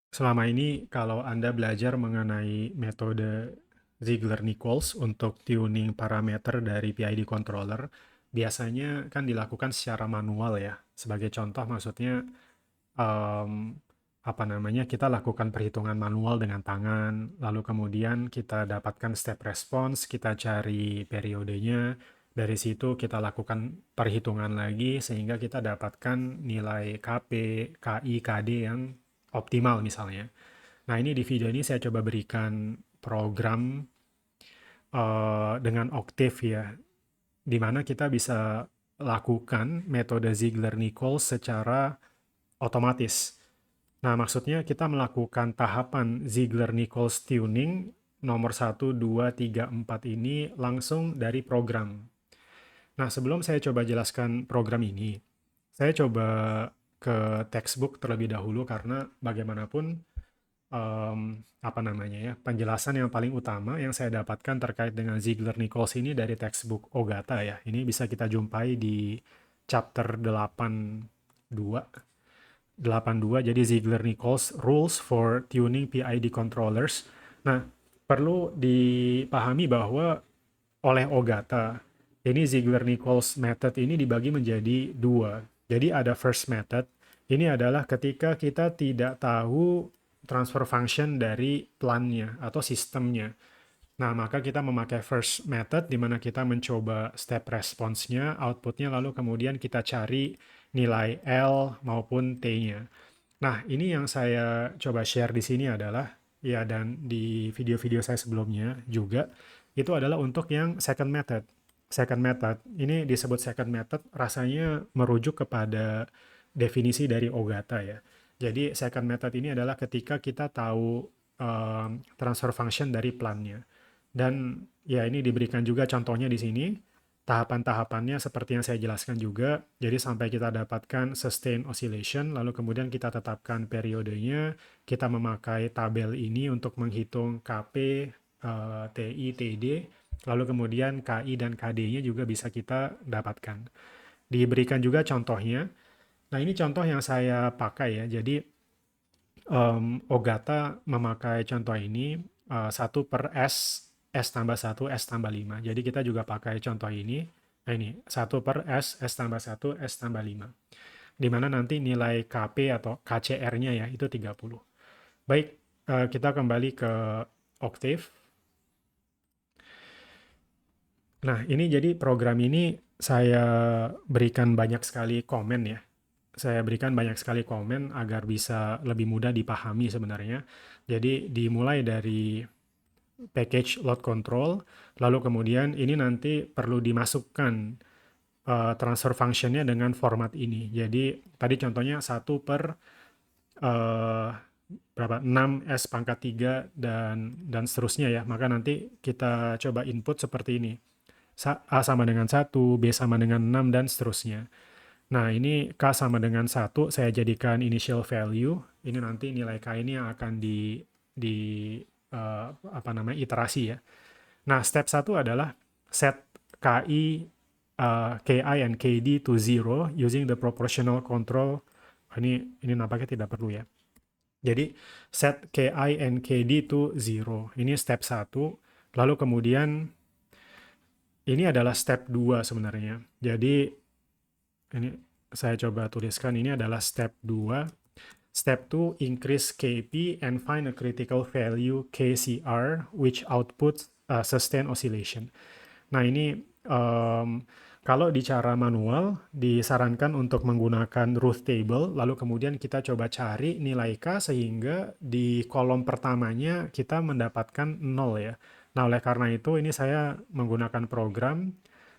Selama ini kalau Anda belajar mengenai metode Ziegler-Nichols untuk tuning parameter dari PID controller, biasanya kan dilakukan secara manual ya. Sebagai contoh maksudnya, em, apa namanya, kita lakukan perhitungan manual dengan tangan, lalu kemudian kita dapatkan step response, kita cari periodenya, dari situ kita lakukan perhitungan lagi sehingga kita dapatkan nilai KP, KI, KD yang optimal misalnya. Nah, ini di video ini saya coba berikan program dengan Octave ya, di mana kita bisa lakukan metode Ziegler-Nichols secara otomatis. Nah, maksudnya kita melakukan tahapan Ziegler-Nichols tuning nomor 1, 2, 3, 4 ini langsung dari program. Nah, sebelum saya coba jelaskan program ini, saya coba ke textbook terlebih dahulu karena bagaimanapun apa namanya ya, penjelasan yang paling utama yang saya dapatkan terkait dengan Ziegler-Nichols ini dari textbook Ogata ya. Ini bisa kita jumpai di chapter 82. 82, jadi Ziegler-Nichols Rules for Tuning PID Controllers. Nah, perlu dipahami bahwa oleh Ogata, ini Ziegler-Nichols method ini dibagi menjadi dua. Jadi ada first method, ini adalah ketika kita tidak tahu transfer function dari plannya atau sistemnya. Nah, maka kita memakai first method di mana kita mencoba step response-nya, output-nya, lalu kemudian kita cari nilai L maupun T-nya. Nah, ini yang saya coba share di sini adalah, ya dan di video-video saya sebelumnya juga, itu adalah untuk yang second method. Second method, ini disebut second method, rasanya merujuk kepada definisi dari Ogata ya. Jadi second method ini adalah ketika kita tahu transfer function dari plannya. Dan ya ini diberikan juga contohnya di sini, tahapan-tahapannya seperti yang saya jelaskan juga. Jadi sampai kita dapatkan sustain oscillation, lalu kemudian kita tetapkan periodenya, kita memakai tabel ini untuk menghitung KP, TI, TD, lalu kemudian KI dan KD-nya juga bisa kita dapatkan. Diberikan juga contohnya. Nah, ini contoh yang saya pakai ya. Jadi Ogata memakai contoh ini 1 per S, S tambah 1, S tambah 5. Jadi kita juga pakai contoh ini. Nah ini, 1 per S, S tambah 1, S tambah 5. Di mana nanti nilai KP atau KCR-nya ya, itu 30. Baik, kita kembali ke Octave. Nah, ini jadi program ini saya berikan banyak sekali komen ya. Saya berikan banyak sekali komen agar bisa lebih mudah dipahami sebenarnya. Jadi dimulai dari package load control, lalu kemudian ini nanti perlu dimasukkan transfer functionnya dengan format ini. Jadi tadi contohnya 1 per uh, berapa 6 S pangkat 3 dan seterusnya ya. Maka nanti kita coba input seperti ini. A sama dengan 1, B sama dengan 6 dan seterusnya. Nah, ini K sama dengan 1, saya jadikan initial value. Ini nanti nilai K ini yang akan di apa namanya, iterasi ya. Nah, step 1 adalah set KI, KI and KD to 0 using the proportional control. Ini nampaknya tidak perlu ya. Jadi, set KI and KD to 0. Ini step 1. Lalu kemudian, ini adalah step 2 sebenarnya. Jadi, ini saya coba tuliskan, ini adalah step 2. Step 2, increase KP and find a critical value KCR which outputs sustain oscillation. Nah, ini kalau di cara manual disarankan untuk menggunakan truth table, lalu kemudian kita coba cari nilai K sehingga di kolom pertamanya kita mendapatkan 0 ya. Nah, oleh karena itu ini saya menggunakan program,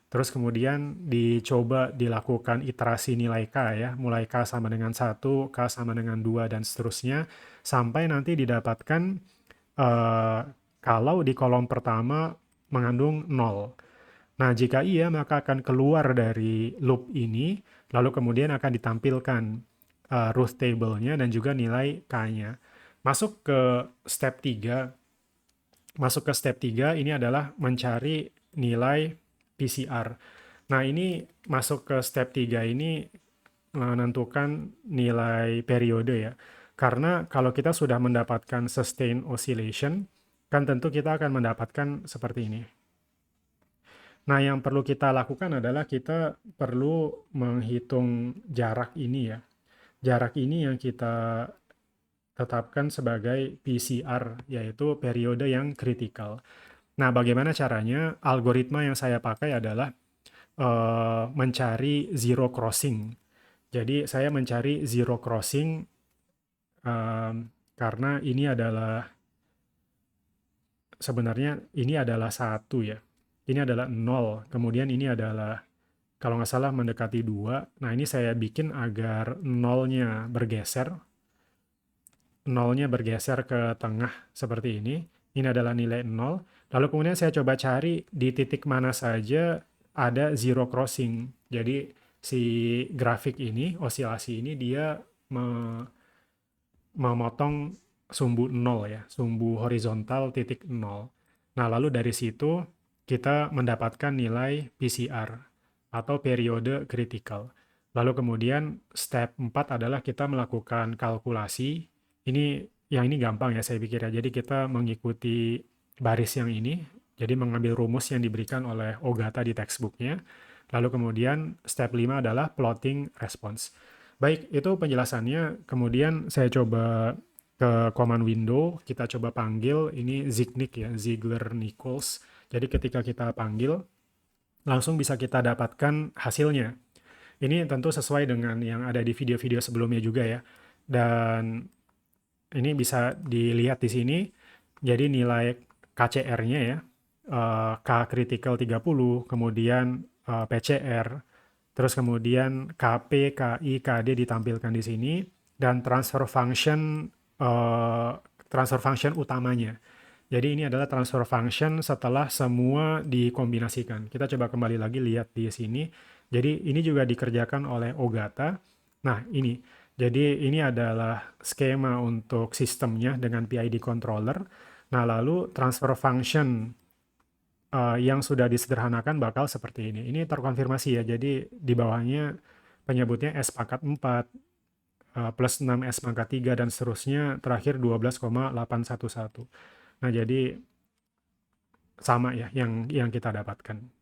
terus kemudian dicoba dilakukan iterasi nilai K ya, mulai K sama dengan 1, K sama dengan 2, dan seterusnya, sampai nanti didapatkan kalau di kolom pertama mengandung 0. Nah, jika iya, maka akan keluar dari loop ini, lalu kemudian akan ditampilkan truth table-nya dan juga nilai K-nya. Masuk ke step 3. Masuk ke step 3 ini adalah mencari nilai PCR. Nah, ini masuk ke step 3 ini menentukan nilai periode ya. Karena kalau kita sudah mendapatkan sustain oscillation, kan tentu kita akan mendapatkan seperti ini. Nah, yang perlu kita lakukan adalah kita perlu menghitung jarak ini ya. Jarak ini yang kita tetapkan sebagai PCR, yaitu periode yang kritikal. Nah, bagaimana caranya? Algoritma yang saya pakai adalah mencari zero crossing. Jadi saya mencari zero crossing karena ini adalah sebenarnya ini adalah 1 ya. Ini adalah 0, kemudian ini adalah kalau nggak salah mendekati 2. Nah, ini saya bikin agar nolnya bergeser ke tengah seperti ini. Ini adalah nilai 0. Lalu kemudian saya coba cari di titik mana saja ada zero crossing. Jadi si grafik ini, osilasi ini dia memotong sumbu 0 ya, sumbu horizontal titik 0. Nah, lalu dari situ kita mendapatkan nilai PCR atau periode kritikal. Lalu kemudian step 4 adalah kita melakukan kalkulasi. Yang ini gampang ya saya pikir ya. Jadi kita mengikuti baris yang ini, jadi mengambil rumus yang diberikan oleh Ogata di textbooknya. Lalu kemudian step 5 adalah plotting response. Baik, itu penjelasannya. Kemudian saya coba ke command window, kita coba panggil, ini Zignick ya, Ziegler-Nichols. Jadi ketika kita panggil, langsung bisa kita dapatkan hasilnya. Ini tentu sesuai dengan yang ada di video-video sebelumnya juga ya. Dan ini bisa dilihat di sini. Jadi nilai KCR-nya ya, K critical 30, kemudian PCR, terus kemudian KP, KI, KD ditampilkan di sini, dan transfer function utamanya. Jadi ini adalah transfer function setelah semua dikombinasikan. Kita coba kembali lagi lihat di sini. Jadi ini juga dikerjakan oleh Ogata. Nah, ini. Jadi ini adalah skema untuk sistemnya dengan PID controller. Nah, lalu transfer function yang sudah disederhanakan bakal seperti ini. Ini terkonfirmasi ya. Jadi di bawahnya penyebutnya S pangkat 4, plus 6 S pangkat 3, dan seterusnya, terakhir 12,811. Nah, jadi sama ya yang kita dapatkan.